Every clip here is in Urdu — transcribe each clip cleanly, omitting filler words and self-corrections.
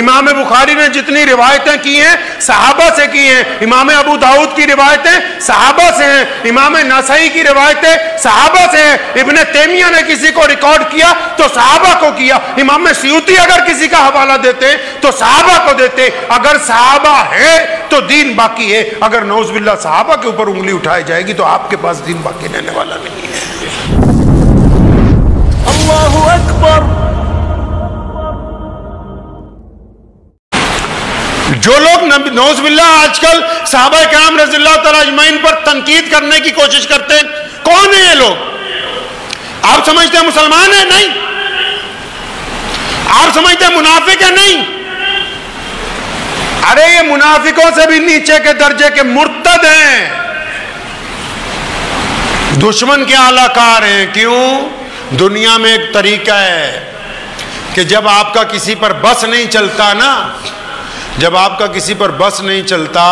امام بخاری نے جتنی روایتیں کی ہیں صحابہ سے کی ہیں، امام ابو داؤد کی روایتیں صحابہ سے ہیں، امام نسائی کی روایتیں صحابہ سے ہیں، ابن تیمیہ نے کسی کو ریکارڈ کیا تو صحابہ کو کیا، امام سیوطی اگر کسی کا حوالہ دیتے ہیں تو صحابہ کو دیتے۔ اگر صحابہ ہے تو دین باقی ہے، اگر نعوذ باللہ صحابہ کے اوپر انگلی اٹھائی جائے گی تو آپ کے پاس دین باقی رہنے والا نہیں ہے۔ اللہ اکبر۔ جو لوگ نعوذ باللہ آج کل صحابہ کرام رضی اللہ تعالی اجمعین پر تنقید کرنے کی کوشش کرتے ہیں، کون ہیں یہ لوگ؟ آپ سمجھتے ہیں مسلمان ہیں؟ نہیں۔ آپ سمجھتے ہیں منافق ہیں؟ نہیں۔ ارے یہ منافقوں سے بھی نیچے کے درجے کے مرتد ہیں، دشمن کے اعلی کار ہیں۔ کیوں؟ دنیا میں ایک طریقہ ہے کہ جب آپ کا کسی پر بس نہیں چلتا نا، جب آپ کا کسی پر بس نہیں چلتا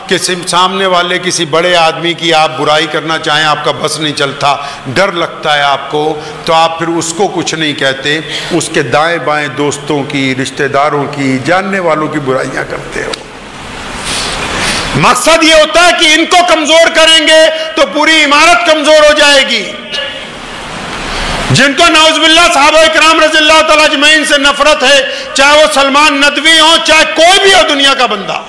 کہ سامنے والے کسی بڑے آدمی کی آپ برائی کرنا چاہیں، آپ کا بس نہیں چلتا، ڈر لگتا ہے آپ کو، تو آپ پھر اس کو کچھ نہیں کہتے، اس کے دائیں بائیں دوستوں کی، رشتہ داروں کی، جاننے والوں کی برائیاں کرتے ہو۔ مقصد یہ ہوتا ہے کہ ان کو کمزور کریں گے تو پوری عمارت کمزور ہو جائے گی۔ جن کو نعوذ باللہ صحابہ کرام رضی اللہ تعالیٰ اجمعین سے نفرت ہے، چاہے وہ سلمان ندوی ہوں، چاہے کوئی بھی ہو دنیا کا بندہ،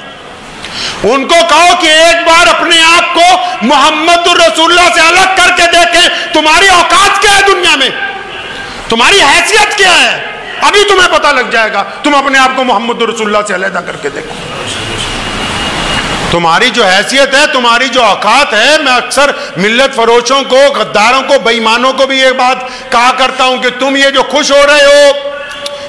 ان کو کہو کہ ایک بار اپنے آپ کو محمد الرسول اللہ سے الگ کر کے دیکھیں، تمہاری اوقات کیا ہے دنیا میں، تمہاری حیثیت کیا ہے، ابھی تمہیں پتہ لگ جائے گا۔ تم اپنے آپ کو محمد الرسول اللہ سے علیحدہ کر کے دیکھو، تمہاری جو حیثیت ہے، تمہاری جو اوقات ہے۔ میں اکثر ملت فروشوں کو، غداروں کو، بے ایمانوں کو بھی یہ بات کہا کرتا ہوں کہ تم یہ جو خوش ہو رہے ہو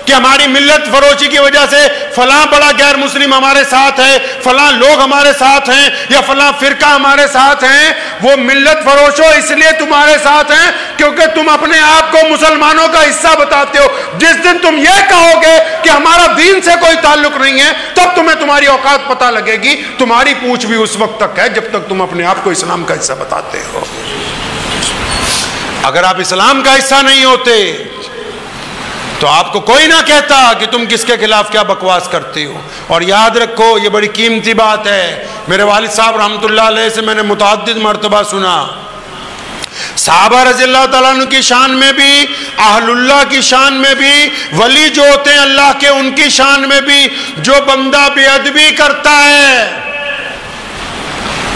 کہ ہماری ملت فروشی کی وجہ سے فلاں بڑا غیر مسلم ہمارے ساتھ ہے، فلاں لوگ ہمارے ساتھ ہیں، یا فلاں فرقہ ہمارے ساتھ ہیں، وہ ملت فروشوں اس لیے تمہارے ساتھ ہیں کیونکہ تم اپنے آپ کو مسلمانوں کا حصہ بتاتے ہو۔ جس دن تم یہ کہو گے کہ ہمارا دین سے کوئی تعلق نہیں ہے، تب تمہیں تمہاری اوقات پتہ لگے گی۔ تمہاری پوچھ بھی اس وقت تک ہے جب تک تم اپنے آپ کو اسلام کا حصہ بتاتے ہو۔ اگر آپ اسلام کا حصہ نہیں ہوتے تو آپ کو کوئی نہ کہتا کہ تم کس کے خلاف کیا بکواس کرتے ہو۔ اور یاد رکھو، یہ بڑی قیمتی بات ہے، میرے والد صاحب رحمۃ اللہ علیہ سے میں نے متعدد مرتبہ سنا، صحابہ رضی اللہ تعالیٰ عنہ کی شان میں بھی، اہل اللہ کی شان میں بھی، ولی جو ہوتے ہیں اللہ کے ان کی شان میں بھی، جو بندہ بے ادبی کرتا ہے،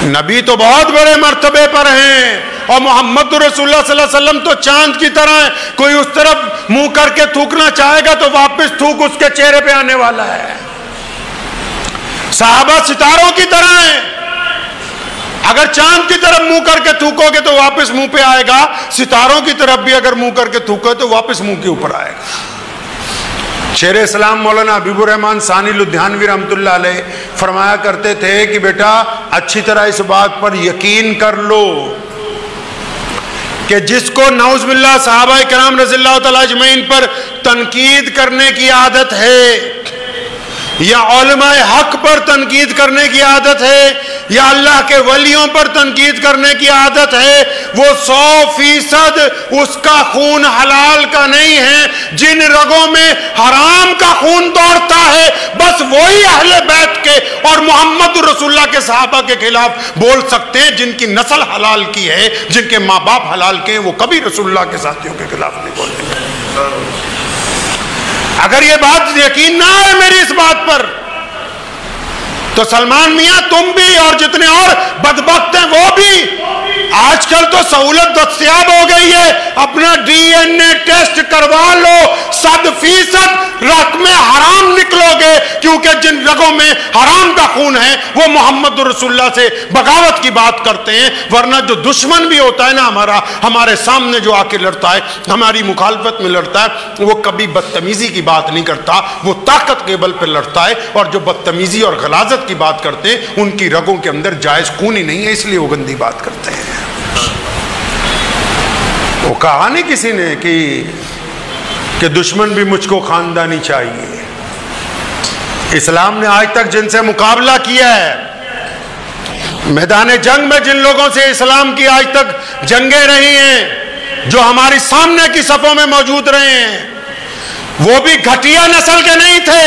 نبی تو بہت بڑے مرتبے پر ہیں اور محمد رسول اللہ صلی اللہ علیہ وسلم تو چاند کی طرح ہے، کوئی اس طرف منہ کر کے تھوکنا چاہے گا تو واپس تھوک اس کے چہرے پہ آنے والا ہے۔ صحابہ ستاروں کی طرح ہیں، اگر چاند کی طرف منہ کر کے تھوکو گے تو واپس منہ پہ آئے گا، ستاروں کی طرف بھی اگر منہ کر کے تھوکو تو واپس منہ کے اوپر آئے گا۔ شیر اسلام مولانا حبیب الرحمن ثانی لدھیانوی رحمۃ اللہ علیہ فرمایا کرتے تھے کہ بیٹا اچھی طرح اس بات پر یقین کر لو کہ جس کو نعوذ باللہ صحابہ کرام رضی اللہ تعالیٰ اجمعین پر تنقید کرنے کی عادت ہے، یا علماء حق پر تنقید کرنے کی عادت ہے، یا اللہ کے ولیوں پر تنقید کرنے کی عادت ہے، وہ 100% اس کا خون حلال کا نہیں ہے۔ جن رگوں میں حرام کا خون دوڑتا ہے بس وہی اہل بیت کے اور محمد رسول اللہ کے صحابہ کے خلاف بول سکتے ہیں۔ جن کی نسل حلال کی ہے، جن کے ماں باپ حلال کے ہیں، وہ کبھی رسول اللہ کے ساتھیوں کے خلاف نہیں بولیں گے۔ اگر یہ بات یقین نہ ہے میری اس بات پر تو سلمان میاں تم بھی اور جتنے اور بدبخت ہیں وہ بھی، آج کل تو سہولت دستیاب ہو گئی ہے، اپنا ڈی این اے ٹیسٹ کروا لو، 100% رگ میں حرام نکلو گے، کیونکہ جن رگوں میں حرام کا خون ہے وہ محمد رسول اللہ سے بغاوت کی بات کرتے ہیں۔ ورنہ جو دشمن بھی ہوتا ہے نا ہمارا، ہمارے سامنے جو آ کے لڑتا ہے، ہماری مخالفت میں لڑتا ہے، وہ کبھی بدتمیزی کی بات نہیں کرتا، وہ طاقت کے بل پہ لڑتا ہے، اور جو بدتمیزی اور غلاظت کی بات کرتے ہیں ان کی رگوں کے اندر جائز خون ہی نہیں ہے، اس لیے وہ گندی بات کرتے ہیں۔ وہ کہا نہیں کسی نے کہ دشمن بھی مجھ کو خاندانی چاہیے۔ اسلام نے آج تک جن سے مقابلہ کیا ہے، میدان جنگ میں جن لوگوں سے اسلام کی آج تک جنگیں رہی ہیں، جو ہماری سامنے کی صفوں میں موجود رہے ہیں، وہ بھی گھٹیا نسل کے نہیں تھے،